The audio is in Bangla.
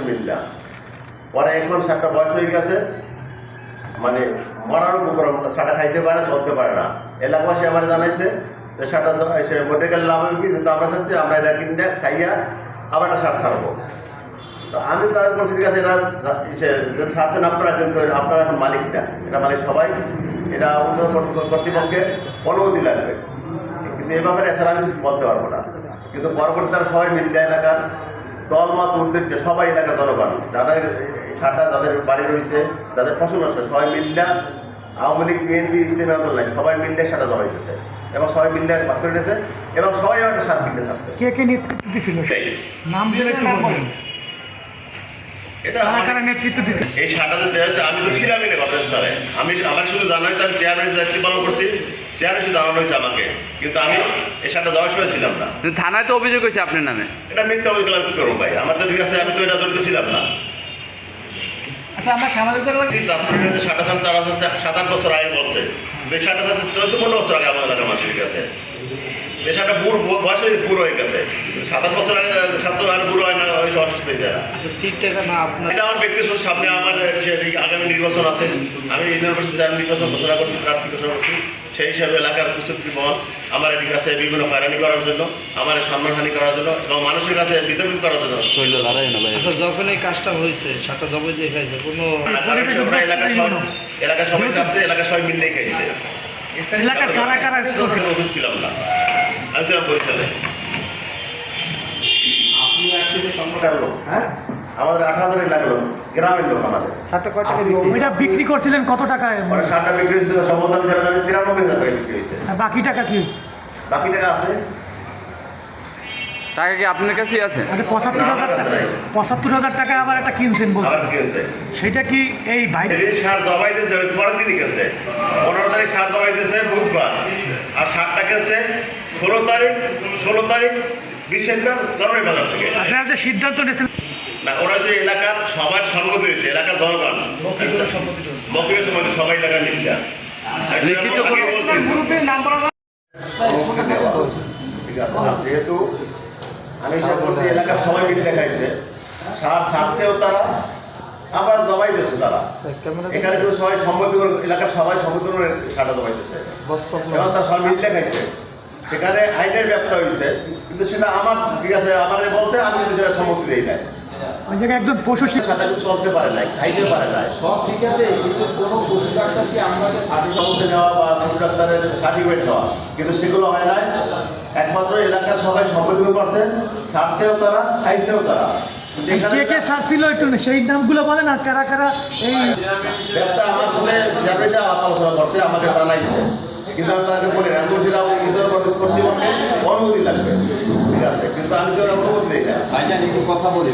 মিল্লা পরে এখন সারটা বয়স হয়ে গেছে, মানে মরার উপর সারটা খাইতে পারে, চলতে পারে না। এলাকাবাসী আমার জানাইছে যে সারটা মরে গেলে লাভ হবে কি, যেহেতু আমরা ছাড়ছি আমরা এটা কিনে খাইয়া আবার একটা সার ছাড়বো। তো আমি তাদের বলছি ঠিক আছে, এটা যদি ছাড়ছেন আপনারা, কিন্তু আপনারা এখন মালিক না, এটা মালিক সবাই, এটা অন্য কর্তৃপক্ষের অনুমতি লাগবে। কিন্তু এই ব্যাপারে এছাড়া আমি কিছু বলতে পারবো না। কিন্তু পরবর্তী তারা সবাই মিল্লা এলাকার দলমত উদ্দেশ্যে সবাই এলাকার জনগণ, যাদের ছাড়টা যাদের বাড়ি রয়েছে, যাদের ফসল নষ্ট, সবাই মিল্লা আওয়ামী লীগ, বিএনপি, ইসলামী আন্দোলন সবাই মিল্লে সারটা জমাইতেছে এবং সবাই মিল্লে ভাগ করে নিয়েছে এবং সবাই একটা সার কিনতে ছাড়ছে। কে কে নেতৃত্ব দিছিল? নাম বলে একটু বলবেন। এটা কারা নেতৃত্ব দিছিল? এই সারটা যে দেওয়া হয়েছে, আমি তো ছিলামই না ঘটনাস্থলে। আমার শুধু জানা হয়েছে আমি চেয়ারম্যানের দায়িত্ব পালন করছি, চেয়ারম্যান শুধু জানানো হয়েছে আমাকে, কিন্তু আমি এই সারটা যাওয়ার সময় ছিলাম না। থানায় তো অভিযোগ হয়েছে আপনার নামে। এটা মিথ্যা অভিযোগ আমি কি করবো ভাই? আমার তো ঠিক আছে, আমি তো এটা জড়িত ছিলাম না। আচ্ছা, আমরা সামাজিক সারটা চাষ তারা 7-8 বছর আগে বলছে, সারটা চাষ 14-15 বছর আগে আমার এলাকার মানুষের কাছে সারটা বয়স হয়ে বুড়ো হয়ে গেছে। 7-8 বছর আগে ছাত্র আর বুড়ো হয় না, ওই অসুস্থ হয়ে যায় না। আচ্ছা, 3 টাকা না আপনার। এটা আমার ব্যক্তিগত, সামনে আমার আগামী নির্বাচন আছে, আমি ইউনিয়ন পরিষদ চেয়ারম্যান নির্বাচন ঘোষণা করছি, প্রার্থী ঘোষণা করছি। সেই হিসাবে এলাকার কুচুক্তি মহল আমার এদিকে কাছে বিভিন্ন হয়রানি করার জন্য, আমার সম্মানহানি করার জন্য এবং মানুষের কাছে বিতর্কিত করার জন্য। আচ্ছা, যখন এই কাজটা হয়েছে সারটা জমা দিয়ে খাইছে কোনো এলাকার সবাই চাচ্ছে, এলাকার সবাই মিললেই খাইছে। এলাকার কারা কারা অফিস ছিলাম না, আমি ছিলাম পরিষদে। আমাদের 8,000 লাগলো, গ্রামের লোক আমাদের। সারটা কয় টাকা বিক্রি? ওইটা বিক্রি করছিলেন কত টাকায়? মানে সারটা বিক্রি হয়েছে সম্ভবত আমি 93,000 টাকা বিক্রি হয়েছে। আর বাকি টাকা কি হয়েছে? বাকি টাকা আছে, টাকা কি আপনার কাছেই আছে? মানে 75,000 টাকা। 75,000 টাকায় আবার একটা কিনছেন বলছেন, আবার কি আছে? সেটা কি এই বাইরে? যেদিন সার জবাই দিয়েছে ওই পরের দিনই গেছে, 15 তারিখ সার জবাই দিয়েছে বুধবার, আর সারটা গেছে 16 তারিখ বিশেন্দ্র সরকারি বাজার থেকে। আপনারা যে সিদ্ধান্ত নিয়েছেন না, ওরা যে এলাকার সবার সম্মতি হয়েছে, এলাকার জনগণ মকিবের সময় সবাই এলাকার নিন্দা লিখিত কোনো ঠিক আছে। যেহেতু আমি হিসাব করছি এলাকার সবাই মিলে দেখাইছে, সার ছাড়ছেও তারা, আবার জবাই দিয়েছে তারা। এখানে কিন্তু সবাই সম্মতি করে, এলাকার সবাই সম্মতি করে সারটা জবাইতেছে এবং তারা সবাই মিলে দেখাইছে। সেখানে আইনের ব্যাপারটা হয়েছে, কিন্তু সেটা আমার ঠিক আছে, আমার বলছে, আমি কিন্তু সেটা সম্মতি দিই নাই। ওই জায়গায় একজন পশু সারটা কিন্তু চলতে পারে নাই, খাইতে পারে নাই, সব ঠিক আছে, কিন্তু কোনো পশু ডাক্তার কি আমাদের সার্টিফিকেট নেওয়া বা পশু ডাক্তারের সার্টিফিকেট নেওয়া, কিন্তু সেগুলো হয় নাই। একমাত্র এলাকার সবাই সম্মতি করছে, ছাড়ছেও তারা, খাইছেও তারা। কে কে সার ছিল একটু সেই নামগুলো বলেন, আর কারা কারা এই ব্যাপারটা আমার সাথে চেয়ারম্যান আলাপ আলোচনা করছে, আমাকে জানাইছে, কিন্তু আমি তাকে বলি আমি বলছিলাম কর্তৃপক্ষের অনুমতি লাগবে, ঠিক আছে, কিন্তু আমি তো অনুমতি দিই না। ভাইজান একটু কথা বলি।